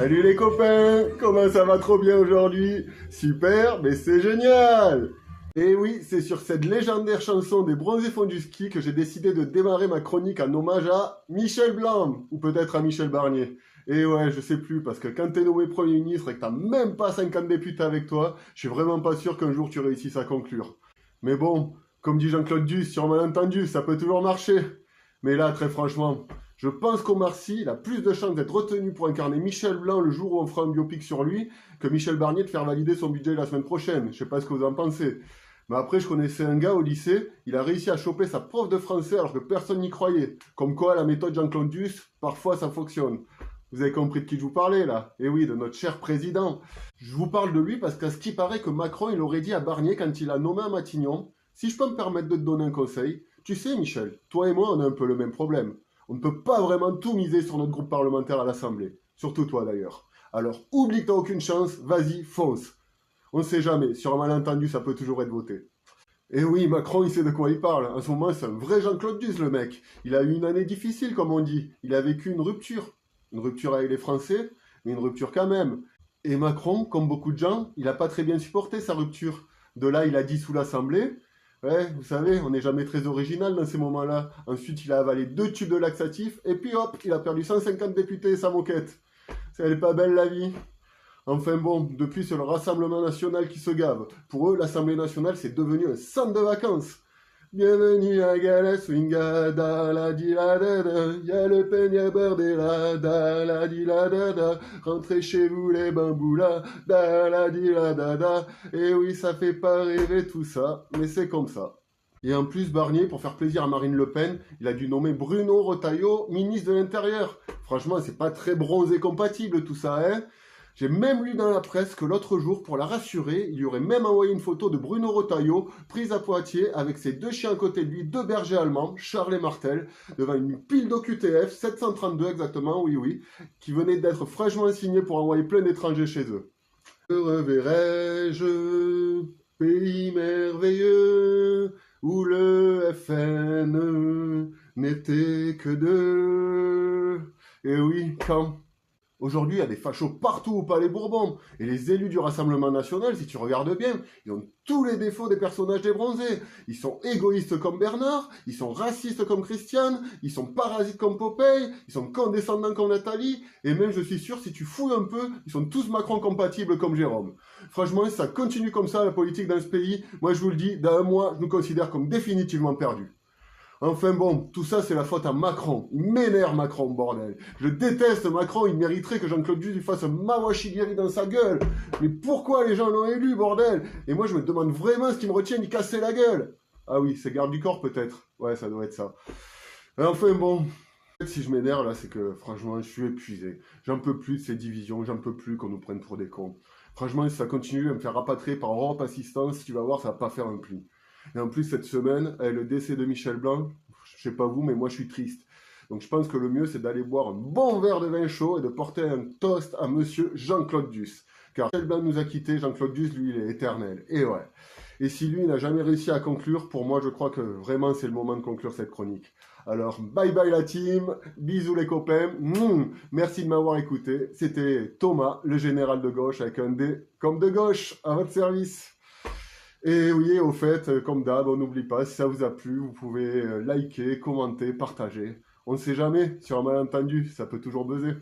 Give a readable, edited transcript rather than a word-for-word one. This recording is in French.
Salut les copains, comment ça va trop bien aujourd'hui? Super, mais c'est génial! Et oui, c'est sur cette légendaire chanson des bronzés font du ski que j'ai décidé de démarrer ma chronique en hommage à Michel Blanc, ou peut-être à Michel Barnier. Et ouais, je sais plus, parce que quand t'es nommé Premier ministre et que t'as même pas 50 députés avec toi, je suis vraiment pas sûr qu'un jour tu réussisses à conclure. Mais bon, comme dit Jean-Claude Duss, sur malentendu, ça peut toujours marcher. Mais là, très franchement, je pense qu'Omar Sy, il a plus de chances d'être retenu pour incarner Michel Blanc le jour où on fera un biopic sur lui que Michel Barnier de faire valider son budget la semaine prochaine. Je sais pas ce que vous en pensez. Mais après, je connaissais un gars au lycée, il a réussi à choper sa prof de français alors que personne n'y croyait. Comme quoi, la méthode Jean-Claude Duss, parfois ça fonctionne. Vous avez compris de qui je vous parlais là? Eh oui, de notre cher président. Je vous parle de lui parce qu'à ce qui paraît que Macron, il aurait dit à Barnier quand il a nommé à Matignon, si je peux me permettre de te donner un conseil, tu sais Michel, toi et moi on a un peu le même problème. On ne peut pas vraiment tout miser sur notre groupe parlementaire à l'Assemblée. Surtout toi d'ailleurs. Alors oublie que t'as aucune chance, vas-y, fonce. On ne sait jamais, sur un malentendu ça peut toujours être voté. Et oui, Macron, il sait de quoi il parle. En ce moment, c'est un vrai Jean-Claude Duss, le mec. Il a eu une année difficile, comme on dit. Il a vécu une rupture. Une rupture avec les Français, mais une rupture quand même. Et Macron, comme beaucoup de gens, il n'a pas très bien supporté sa rupture. De là, il a dit sous l'Assemblée. Ouais, vous savez, on n'est jamais très original dans ces moments-là. Ensuite, il a avalé 2 tubes de laxatif, et puis hop, il a perdu 150 députés et sa moquette. Elle est pas belle la vie. Enfin bon, depuis c'est le Rassemblement National qui se gave. Pour eux, l'Assemblée Nationale c'est devenu un centre de vacances. Bienvenue à Gala Swinga, da la di la da da, y'a le peigne à border là, da la di la da da, rentrez chez vous les bambous là, da la di la da da, et oui ça fait pas rêver tout ça, mais c'est comme ça. Et en plus, Barnier, pour faire plaisir à Marine Le Pen, il a dû nommer Bruno Retailleau ministre de l'Intérieur. Franchement, c'est pas très bronzé compatible tout ça, hein. J'ai même lu dans la presse que l'autre jour, pour la rassurer, il lui aurait même envoyé une photo de Bruno Retailleau, prise à Poitiers, avec ses 2 chiens à côté de lui, 2 bergers allemands, Charles et Martel, devant une pile d'OQTF, 732 exactement, oui oui, qui venait d'être fraîchement signée pour envoyer plein d'étrangers chez eux. Que reverrai-je, pays merveilleux, où le FN n'était que 2. Et oui, quand aujourd'hui, il y a des fachos partout au Palais Bourbon. Et les élus du Rassemblement National, si tu regardes bien, ils ont tous les défauts des personnages des bronzés. Ils sont égoïstes comme Bernard, ils sont racistes comme Christiane, ils sont parasites comme Popeye, ils sont condescendants comme Nathalie, et même, je suis sûr, si tu fouilles un peu, ils sont tous Macron compatibles comme Jérôme. Franchement, si ça continue comme ça, la politique dans ce pays, moi je vous le dis, dans un mois, je nous considère comme définitivement perdus. Enfin bon, tout ça c'est la faute à Macron. Il m'énerve Macron, bordel. Je déteste Macron, il mériterait que Jean-Claude Duss lui fasse un mawashigiri dans sa gueule. Mais pourquoi les gens l'ont élu, bordel? Et moi je me demande vraiment ce qui me retient d'y casser la gueule. Ah oui, c'est garde du corps peut-être. Ouais, ça doit être ça. Enfin bon, si je m'énerve là, c'est que franchement je suis épuisé. J'en peux plus de ces divisions, j'en peux plus qu'on nous prenne pour des cons. Franchement, si ça continue à me faire rapatrier par Europe Assistance, tu vas voir, ça va pas faire un pli. Et en plus, cette semaine, avec le décès de Michel Blanc, je sais pas vous, mais moi je suis triste. Donc je pense que le mieux, c'est d'aller boire un bon verre de vin chaud et de porter un toast à monsieur Jean-Claude Duss. Car Michel Blanc nous a quittés, Jean-Claude Duss, lui, il est éternel. Et ouais. Et si lui n'a jamais réussi à conclure, pour moi, je crois que vraiment, c'est le moment de conclure cette chronique. Alors, bye bye la team, bisous les copains, merci de m'avoir écouté. C'était Thomas, le général de gauche, avec un D comme de gauche, à votre service. Et oui, au fait, comme d'hab, on n'oublie pas, si ça vous a plu, vous pouvez liker, commenter, partager. On ne sait jamais, sur un malentendu, ça peut toujours buzzer.